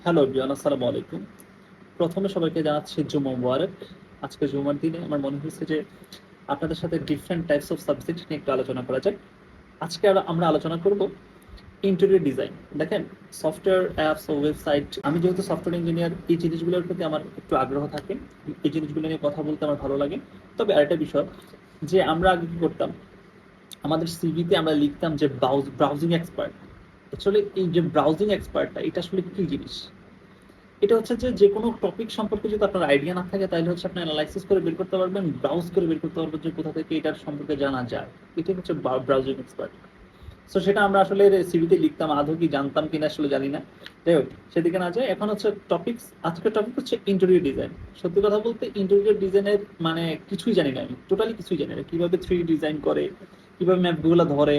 Hello everyone, আসসালামু আলাইকুম। প্রথমে সবাইকে জানাচ্ছি জুমা মুবারক। আজকে জুমার দিনে আমার মনে হয়েছে যে আপনাদের সাথে ডিফারেন্ট টাইপস অফ সাবজেক্ট নিয়ে একটু আলোচনা করা যায়। আজকে আমরা আলোচনা করব ইন্টেরিয়র ডিজাইন। দেখেন, সফটওয়্যার অ্যাপস ও ওয়েবসাইট, আমি যেহেতু সফটওয়্যার ইঞ্জিনিয়ার, এই জিনিসগুলোর প্রতি আমার একটু আগ্রহ থাকে। এই জিনিসগুলো নিয়ে কথা বলতে আমার ভালো লাগে। তবে আরেকটা বিষয়, যে আমরা আগে কি করতাম, আমাদের সিভিতে আমরা লিখতাম যে ব্রাউজিং এক্সপার্ট। আসলে এই যে ব্রাউজিং এক্সপার্টটা, এটা আসলে কি জিনিস? এটা হচ্ছে যে যেকোনো টপিক সম্পর্কে যদি আপনার আইডিয়া না থাকে, তাহলে হচ্ছে আপনি অ্যানালাইসিস করে বের করতে পারবেন, ব্রাউজ করে বের করতে পারবেন যে কোথা থেকে এটার সম্পর্কে জানা যায়। এটাই হচ্ছে ব্রাউজিং এক্সপার্ট। সো সেটা আমরা আসলে সিভিতে লিখতাম, আদৌ কি জানতাম কিনা আসলে জানি না। যাই হোক, সেদিকে না যায়। এখন হচ্ছে টপিক, আজকের টপিক হচ্ছে ইন্টেরিয়র ডিজাইন। সত্যি কথা বলতে ইন্টেরিয়র ডিজাইনের মানে কিছুই জানি না, আমি টোটালি কিছুই জানি না। কিভাবে থ্রি ডিজাইন করে, কিভাবে ম্যাপগুলো ধরে,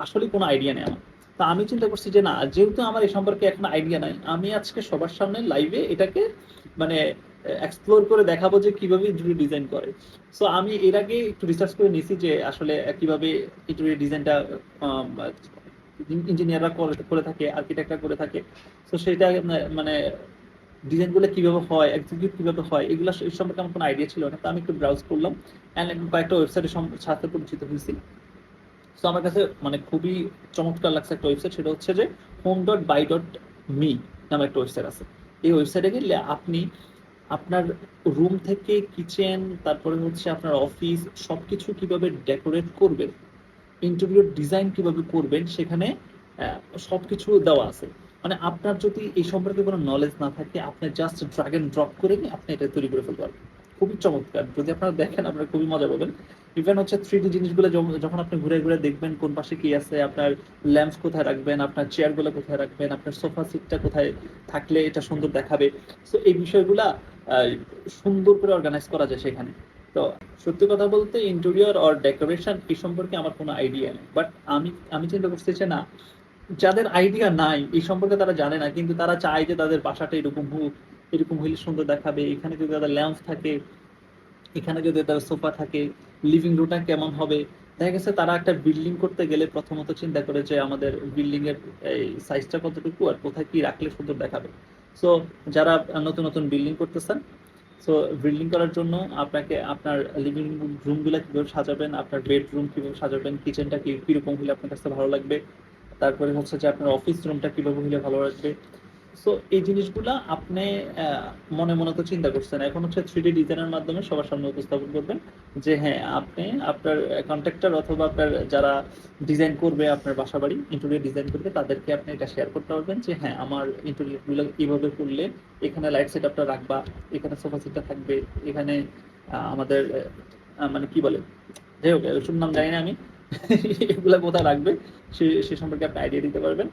আসলে কোনো আইডিয়া নেই আমার। তা আমি চিন্তা করছি যে না, যেহেতু আমার এই সম্পর্কে এখন আইডিয়া নাই, আমি আজকে সবার সামনে লাইভে এটাকে মানে এক্সপ্লোর করে দেখাবো যে কিভাবে ইন্টেরিয়র ডিজাইন করে। সো আমি এর আগে একটু রিসার্চ করে নিয়েছি যে আসলে কিভাবে ইন্টেরিয়র ডিজাইনটা ইঞ্জিনিয়াররা করে থাকে, আর্কিটেক্টরা করে থাকে। তো সেটা মানে ডিজাইনগুলো কিভাবে হয়, এক্সিকিউট কিভাবে হয়, এগুলো এই সম্পর্কে আমার কোনো আইডিয়া ছিল না। তো আমি একটু ব্রাউজ করলাম অ্যান্ড কয়েকটা ওয়েবসাইটের সাথে পরিচিত হয়েছি। তো আমার কাছে মানে খুবই চমৎকার লাগছে একটা ওয়েবসাইট, সেটা হচ্ছে যে home.by.me নামে একটা ওয়েবসাইট আছে। এই ওয়েবসাইটে গেলে আপনি আপনার রুম থেকে কিচেন, তারপরে হচ্ছে আপনার অফিস, সবকিছু কিভাবে ডেকোরেট করবেন, ইন্টেরিয়র ডিজাইন কিভাবে করবেন, সেখানে সবকিছু দেওয়া আছে। মানে আপনার যদি এই সম্পর্কে কোনো নলেজ না থাকে, আপনি জাস্ট ড্রাগ এন্ড ড্রপ করে নিয়ে আপনি এটা তৈরি করে ফেলতে পারবেন। খুবই চমৎকার, যদি আপনারা দেখেন আপনারা খুবই মজা পাবেন। ইভেন হচ্ছে থ্রি ডি জিনিসগুলো যখন আপনি ঘুরে ঘুরে দেখবেন কোন পাশে কি আছে, আপনার ল্যাম্প কোথায় রাখবেন, আপনার চেয়ারগুলো কোথায় রাখবেন, আপনার সোফা সিটটা কোথায় থাকলে এটা সুন্দর দেখাবে। সো এই বিষয়গুলা সুন্দর করে অর্গানাইজ করা যায় সেখানে। তো সত্যি কথা বলতে ইন্টেরিয়র অর ডেকোরেশন এই সম্পর্কে আমার কোনো আইডিয়া নেই, বাট আমি আমি চিন্তা করছি যে না, যাদের আইডিয়া নাই এই সম্পর্কে, তারা জানে না কিন্তু তারা চায় যে তাদের বাসাটা এরকম হোক, এরকম হইলে সুন্দর দেখাবে, এখানে যদি তাদের ল্যাম্প থাকে, এখানে যদি তাদের সোফা থাকে, লিভিং রুমটা কেমন হবে। দেখা গেছে তারা একটা বিল্ডিং করতে গেলে প্রথমত চিন্তা করে যে আমাদের বিল্ডিং এর এই সাইজটা কতটুকু আর কোথায় কি রাখলে সুন্দর দেখাবে। সো যারা নতুন নতুন বিল্ডিং করতেছেন, সো বিল্ডিং করার জন্য আপনাকে আপনার লিভিং রুমগুলো কিভাবে সাজাবেন, আপনার বেডরুম কিভাবে সাজাবেন, কিচেনটা কিরকম হলে আপনার কাছে ভালো লাগবে, তারপরে হচ্ছে যে আপনার অফিস রুমটা কিভাবে হলে ভালো লাগবে। সো এই জিনিসগুলা আপনি মনে মনে তো চিন্তা করছেন, এখন হচ্ছে থ্রি ডি ডিজাইনের মাধ্যমে সবার সামনে উপস্থাপন করবেন যে হ্যাঁ, আপনি আপনার কন্ট্রাক্টর অথবা আপনার যারা ডিজাইন করবে, আপনার বাসা বাড়ি ইন্টেরিয়র ডিজাইন করবে, তাদেরকে আপনি এটা শেয়ার করতে পারবেন যে হ্যাঁ, আমার ইন্টেরিয়র গুলো এইভাবে করলে এখানে লাইট সেট আপটা রাখবা, এখানে সোফা সিটটা থাকবে, এখানে আমাদের মানে কি বলে, যাই হোক ওসব নাম জানি না আমি এগুলা কোথায় রাখবে সে সম্পর্কে আপনি আইডিয়া দিতে পারবেন,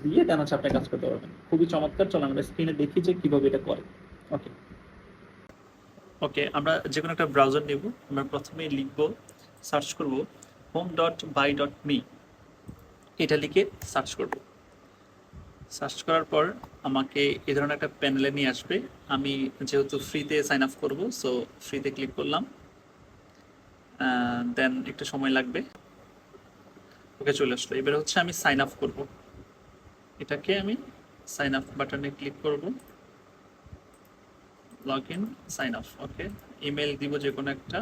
দিয়ে দেন হচ্ছে আপনি কাজ করতে পারবেন। খুবই চমৎকার। চলো আমরা স্ক্রিনে দেখি যে কিভাবে এটা করে। ওকে ওকে, আমরা যে কোনো একটা ব্রাউজার নেব। আমরা প্রথমে লিখব, সার্চ করব home.by.me, এটা লিখে সার্চ করব। সার্চ করার পর আমাকে এই ধরনের একটা প্যানেলে নিয়ে আসবে। আমি যেহেতু ফ্রিতে সাইন আপ করব, সো ফ্রিতে ক্লিক করলাম। দেন একটু সময় লাগবে। ওকে, চলে আসলো। এবার হচ্ছে আমি সাইন আপ করব, এটাকে আমি সাইন আপ বাটনে ক্লিক করব, log in, sign up. Okay, email দিব যে কোনো একটা,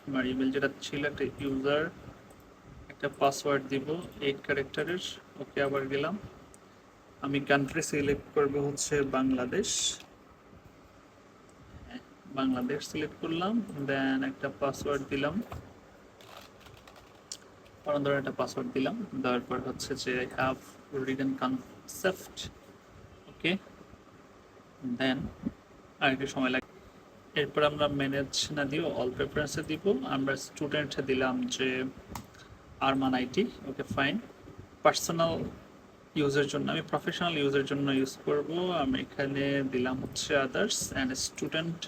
আমার ইমেল যেটা ছিল, একটা ইউজার, একটা পাসওয়ার্ড দিব 8 ক্যারেক্টারের। ওকে, আবার গেলাম। আমি কান্ট্রি সিলেক্ট করব হচ্ছে বাংলাদেশ। বাংলাদেশ সিলেক্ট করলাম, দেন একটা পাসওয়ার্ড দিলাম, ধরনের একটা পাসওয়ার্ড দিলাম। দেওয়ার পর হচ্ছে যে আই হ্যাভ রিটেন কনসেপ্ট। ওকে, দেন আর একটু সময় লাগে। এরপর আমরা ম্যানেজ না দিও, অল প্রেফারেন্সে দিব। আমরা স্টুডেন্ট দিলাম যে Arman IT. Okay, fine. Personal ইউজের জন্য, আমি প্রফেশনাল ইউজের জন্য ইউজ করব, আমি এখানে দিলাম হচ্ছে আদার্স অ্যান্ড স্টুডেন্ট।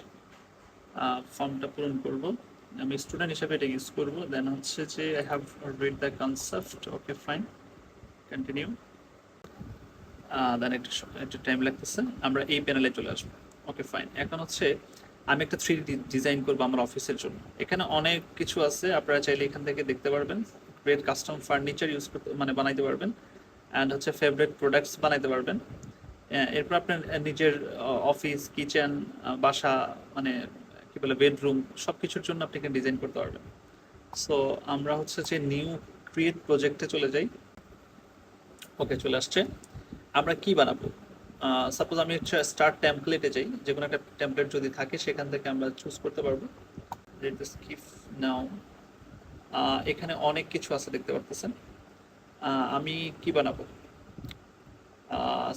ফর্মটা পূরণ করব, আমি স্টুডেন্ট হিসেবে এটা ইউজ করব। দেন হচ্ছে যে I have read the concept. Okay, fine, continue. Then একটু টাইম লাগতেছে, আমরা এই প্যানেলে চলে আসবো। Okay, fine. এখন হচ্ছে আমি একটা থ্রি ডিজাইন করবো আমার অফিসের জন্য। এখানে অনেক কিছু আছে, আপনারা চাইলে এখান থেকে দেখতে পারবেন। ক্রিয়েট কাস্টম ফার্নিচার ইউজ করতে মানে বানাইতে পারবেন, অ্যান্ড হচ্ছে ফেভারিট প্রোডাক্টস বানাইতে পারবেন, এরপর আপনার নিজের অফিস, কিচেন, বাসা, মানে কি বলে বেডরুম, সবকিছুর জন্য আপনি এখানে ডিজাইন করতে পারবেন। সো আমরা হচ্ছে যে নিউ ক্রিয়েট প্রজেক্টে চলে যাই। ওকে, চলে আসছে। আমরা কি বানাবো? সাপোজ আমি হচ্ছে স্টার্ট টেমপ্লেটে যাই, যে কোনো একটা টেমপ্লেট যদি থাকে সেখান থেকে আমরা চুজ করতে পারবো। স্কিপ নাও। এখানে অনেক কিছু আছে দেখতে পারতেছেন। আমি কি বানাবো?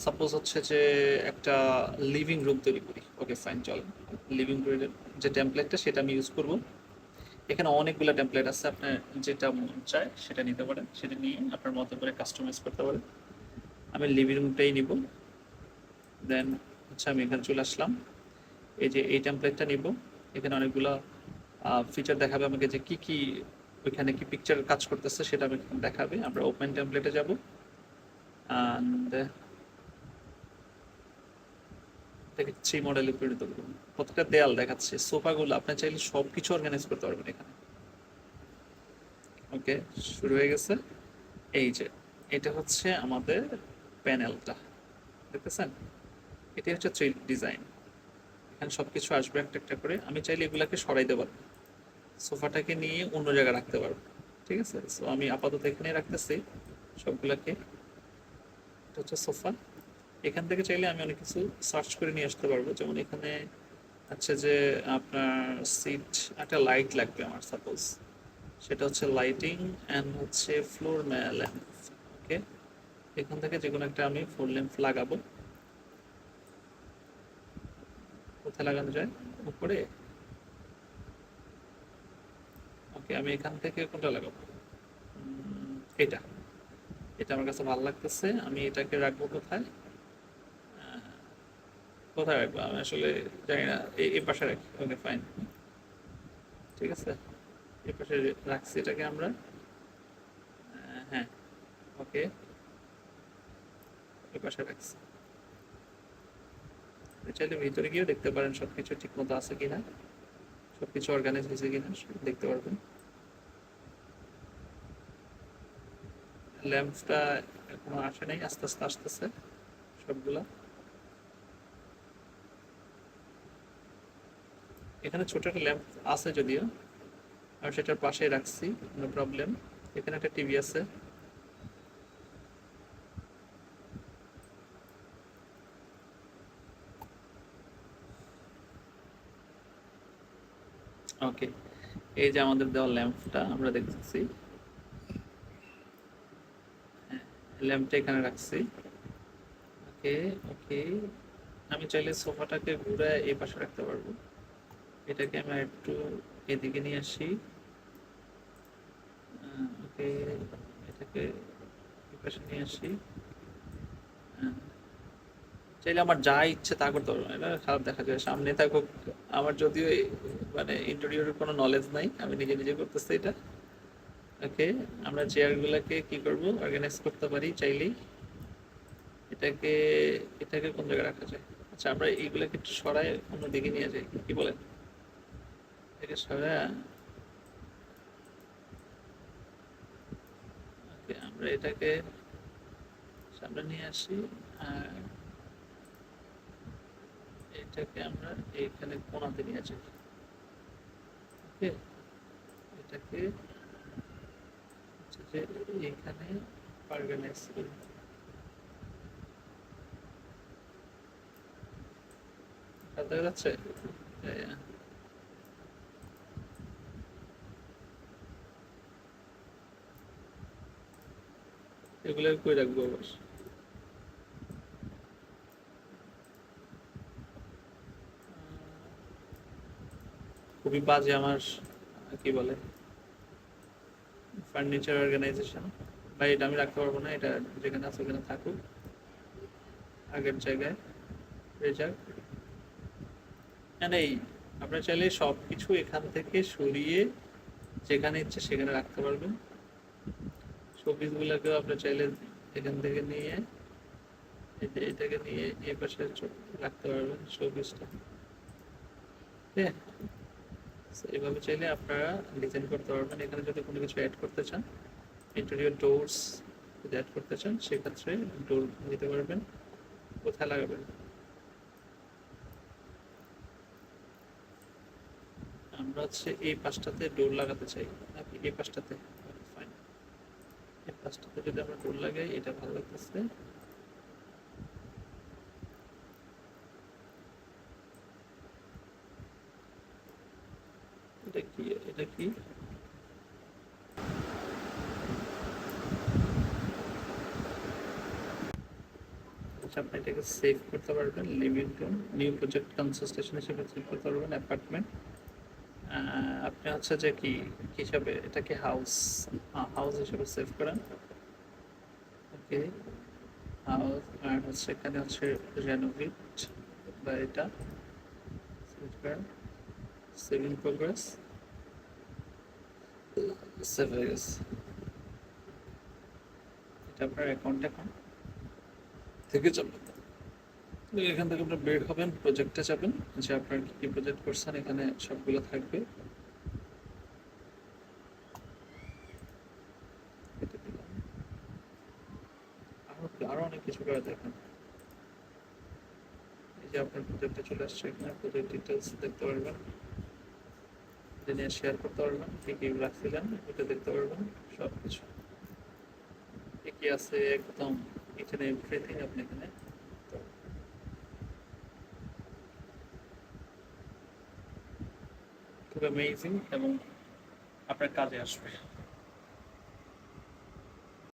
সাপোজ হচ্ছে যে একটা লিভিং রুম তৈরি করি। ওকে ফাইন, চল। লিভিং রুমের যে টেমপ্লেটটা সেটা আমি ইউজ করব। এখানে অনেকগুলো টেমপ্লেট আছে, আপনার যেটা মন চায় সেটা নিতে পারেন, সেটা নিয়ে আপনার মতো করে কাস্টমাইজ করতে পারেন। আমি লিভিং রুমটাই নিব। দেন হচ্ছে আমি এখানে চলে আসলাম, এই যে এই টেমপ্লেটটা নিব। এখানে অনেকগুলো ফিচার দেখাবে আমাকে, যে কি কি ওইখানে কি পিকচার কাজ করতেছে সেটা আমি দেখাবে। আমরা ওপেন টেমপ্লেটে যাব, অ্যান্ড থ্রি মডেলে পরিণত করুন। প্রত্যেকটা দেয়াল দেখাচ্ছে, সোফাগুলো আপনি চাইলে সব কিছু অর্গানাইজ করতে পারবেন এখানে। ওকে, শুরু হয়ে গেছে। এই যে এটা হচ্ছে আমাদের প্যানেলটা, দেখতেছেন? এটি হচ্ছে থ্রি ডিজাইন। এখানে সবকিছু আসবে একটা একটা করে। আমি চাইলে এগুলাকে সরাইতে পারবো, সোফাটাকে নিয়ে অন্য জায়গায় রাখতে পারবো। ঠিক আছে, সো আমি আপাতত এখানে রাখতেছি সবগুলাকে। এটা হচ্ছে সোফা। এখান থেকে চাইলে আমি অনেক কিছু সার্চ করে নিয়ে আসতে পারবো, যেমন এখানে আছে যে আপনার সিট, একটা লাইট লাগবে আমার সাপোজ, সেটা হচ্ছে লাইটিং অ্যান্ড হচ্ছে ফ্লোর ল্যাম্প। ওকে, এখান থেকে যে কোনো একটা আমি ফ্লোর ল্যাম্প লাগাবো। কোথায় লাগানো যায়? উপরে। ওকে, আমি এখান থেকে কোনটা লাগাবো? এটা এটা আমার কাছে ভালো লাগতেছে। আমি এটাকে রাখবো কোথায়? কোথায় রাখবো আমি আসলে জানি না। এই পাশে রাখি। ওকে ফাইন, ঠিক আছে, এই পাশে রাখছি এটাকে আমরা। হ্যাঁ, ওকে, এই পাশে রাখছি। চাইলে ভিতরে গিয়েও দেখতে পারেন সবকিছু ঠিক মতো আছে কিনা, সবকিছু অর্গানাইজ হয়েছে কিনা দেখতে পারবেন। ল্যাম্পটা এখনো আসে নাই, আস্তে আস্তে আসতেছে সবগুলা। এখানে ছোট একটা ল্যাম্প আছে যদিও, আমি সেটার পাশে রাখছি, নো প্রবলেম। এখানে একটা টিভি আছে। ওকে, এই যে আমাদের দেওয়া ল্যাম্পটা আমরা দেখতেছি। হ্যাঁ, ল্যাম্পটা এখানে রাখছি। ওকে, ওকে, আমি চাইলে সোফাটাকে ঘুরে এই পাশে রাখতে পারবো। এটাকে আমি একটু এদিকে নিয়ে আসি। ওকে, এটাকে এই পাশে নিয়ে আসি। চাইলে আমার যা ইচ্ছে তা করতে পারবো, এটা খারাপ দেখা যায়। সামনে থাকুক, আমার যদিও মানে ইন্টেরিয়রের কোনো নলেজ নাই, আমি নিজে নিজে করতেছি এটা। ওকে, আমরা চেয়ারগুলোকে কি করব? অর্গানাইজ করতে পারি চাইলেই। এটাকে এটাকে কোন জায়গায় রাখা যায়? আচ্ছা, আমরা এইগুলোকে একটু সরাই অন্য দিকে নিয়ে যাই, কি বলেন? এটাকে সরাই আমরা এটাকে সামনে নিয়ে আসি, আর এটাকে আমরা এইখানে কোনাতে নিয়ে যাই। ওকে, এটাকে হচ্ছে যে এইখানে অর্গানাইজ করি। দেখা যাচ্ছে? এগুলো কই রাখবো আবার? খুবই বাজে আমার কি বলে ফার্নিচার অর্গানাইজেশন। ভাই, এটা আমি রাখতে পারবো না, এটা যেখানে আছে ওখানে থাকুক আগের জায়গায়। রেজাল্ট এই, আপনার চাইলে সব কিছু এখান থেকে সরিয়ে যেখানে ইচ্ছে সেখানে রাখতে পারবেন। শোপিসগুলোকেও আপনার চাইলে এখান থেকে নিয়ে এটাকে নিয়ে এই পাশে রাখতে পারবেন শোপিসটা। ঠিক আছে, এইভাবে চাইলে আপনারা ডিজাইন করতে পারবেন। এখানে যদি কোনো কিছু অ্যাড করতে চান, ইন্টেরিয়র ডোরস যদি অ্যাড করতে চান, সেক্ষেত্রে ডোর দিতে পারবেন। কোথায় লাগাবেন? আমরা হচ্ছে এই পাশটাতে ডোর লাগাতে চাই নাকি এই পাশটাতে? ফাইন, এই পাশটাতে যদি আমরা ডোর লাগাই এটা ভালো লাগতেছে। এটা কি, এটা কি? আচ্ছা, আপনি এটাকে সেভ করতে পারবেন, লিভিং রুম নিউ প্রজেক্ট কনসিস্টেশন হিসেবে সেভ করতে পারবেন, অ্যাপার্টমেন্ট। আপনি হচ্ছে যে কি হিসাবে এটাকে হাউস, হাউস হিসেবে সেভ করেন। ওকে, হাউস, আর হচ্ছে এখানে হচ্ছে রেনোভেট বা এটা সেভ করেন, সেভ ইন প্রোগ্রেস, সেভ হয়ে গেছে। এটা আপনার অ্যাকাউন্ট এখন থেকে যাবে। তো এখান থেকে আপনার বের হবেন, প্রজেক্টে যাবেন, যে আপনার কি কি প্রজেক্ট করছেন এখানে সবগুলো থাকবে। এটা দিলাম। আরো অনেক কিছু করে দেখেন। এই যে আপনার প্রজেক্টে চলে আসছে, এখানে প্রজেক্ট ডিটেলস দেখতে পারবেন, এটা নিয়ে শেয়ার করতে পারবেন, কি কি রাখছিলেন এটা দেখতে পারবেন, সব কিছু কি কি আছে একদম এখানে এভরিথিং আপনি এখানে খুব অ্যামেজিং এবং আপনার কাজে আসবে।